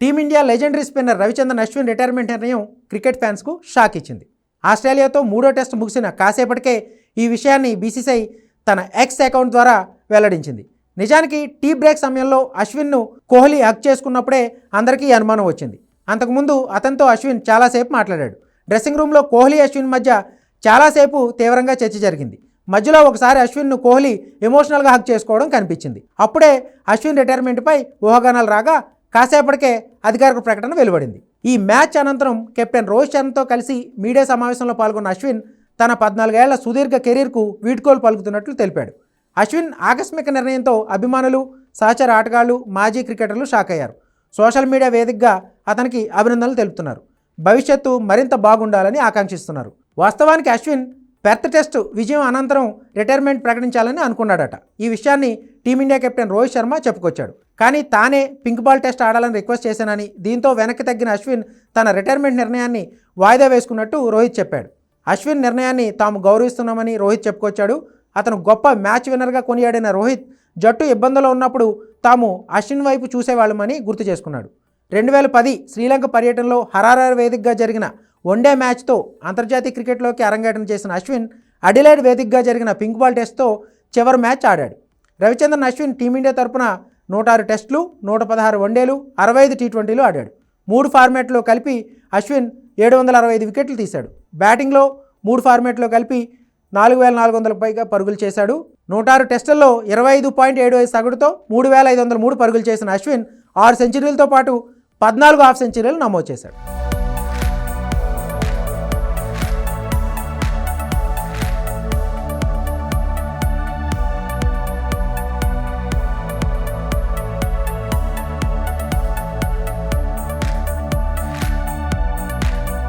Team India legendary spinner Ravichandran Ashwin retirement నిర్ణయం cricket ఫ్యాన్స్కు shock ఇచ్చింది. ఆస్ట్రేలియాతో 3వ టెస్టు ముగిసిన కాసేపటికే ఈ విషయాన్ని బీసీసీఐ తన ఎక్స్ అకౌంట్ ద్వారా వెల్లడించింది. నిజానికి టీ బ్రేక్ సమయంలో అశ్విన్ను కోహ్లీ హగ్ చేసుకున్నప్పుడే అందరికీ అనుమానం వచ్చింది. అంతకుముందు అతనితో అశ్విన్ చాలాసేపు మాట్లాడాడు. డ్రెస్సింగ్ రూమ్లో కోహ్లీ అశ్విన్ మధ్య చాలాసేపు తీవ్రంగా చర్చ జరిగింది. మధ్యలో ఒకసారి అశ్విన్ను కోహ్లీ ఎమోషనల్గా హగ్ చేసుకోవడం కనిపించింది. అప్పుడే అశ్విన్ రిటైర్మెంట్పై ఊహాగానాలు రాగా కాసేపటికే అధికారిక ప్రకటన వెలువడింది. ఈ మ్యాచ్ అనంతరం కెప్టెన్ రోహిత్ శర్మతో కలిసి మీడియా సమావేశంలో పాల్గొన్న అశ్విన్ తన 14 ఏళ్ల సుదీర్ఘ కెరీర్కు వీడ్కోలు పలుకుతున్నట్లు తెలిపాడు. అశ్విన్ ఆకస్మిక నిర్ణయంతో అభిమానులు, సహచర ఆటగాళ్లు, మాజీ క్రికెటర్లు షాక్ అయ్యారు. సోషల్ మీడియా వేదికగా అతనికి అభినందనలు తెలుపుతున్నారు. భవిష్యత్తు మరింత బాగుండాలని ఆకాంక్షిస్తున్నారు. వాస్తవానికి అశ్విన్ పెర్త్ టెస్ట్ విజయం అనంతరం రిటైర్మెంట్ ప్రకటించాలని అనుకున్నాడట. ఈ విషయాన్ని టీమిండియా కెప్టెన్ రోహిత్ శర్మ చెప్పుకొచ్చాడు. కానీ తానే పింక్ బాల్ టెస్ట్ ఆడాలని రిక్వెస్ట్ చేశానని, దీంతో వెనక్కి తగ్గిన అశ్విన్ తన రిటైర్మెంట్ నిర్ణయాన్ని వాయిదా వేసుకున్నట్టు రోహిత్ చెప్పాడు. అశ్విన్ నిర్ణయాన్ని తాము గౌరవిస్తున్నామని రోహిత్ చెప్పుకొచ్చాడు. అతను గొప్ప మ్యాచ్ విన్నర్గా కొనియాడిన రోహిత్ జట్టు ఇబ్బందుల్లో ఉన్నప్పుడు తాము అశ్విన్ వైపు చూసేవాళ్ళమని గుర్తు చేసుకున్నాడు. 2010 శ్రీలంక పర్యటనలో హరారే వేదికగా జరిగిన వన్డే మ్యాచ్తో అంతర్జాతీయ క్రికెట్లోకి అరంగేట్రం చేసిన అశ్విన్ అడిలైడ్ వేదికగా జరిగిన పింక్ బాల్ టెస్ట్తో చివరి మ్యాచ్ ఆడాడు. రవిచంద్రన్ అశ్విన్ టీమిండియా తరపున 106 టెస్టులు, 116 వన్డేలు, 65 టీ20లు ఆడాడు. 3 ఫార్మాట్లో కలిపి అశ్విన్ 765 వికెట్లు తీశాడు. బ్యాటింగ్లో 3 ఫార్మాట్లో కలిపి 4400 పైగా పరుగులు చేశాడు. 106 టెస్టుల్లో 25.75 సగటుతో 3503 పరుగులు చేసిన అశ్విన్ 6 సెంచరీలతో పాటు 14 హాఫ్ సెంచరీలు నమోదు చేశాడు.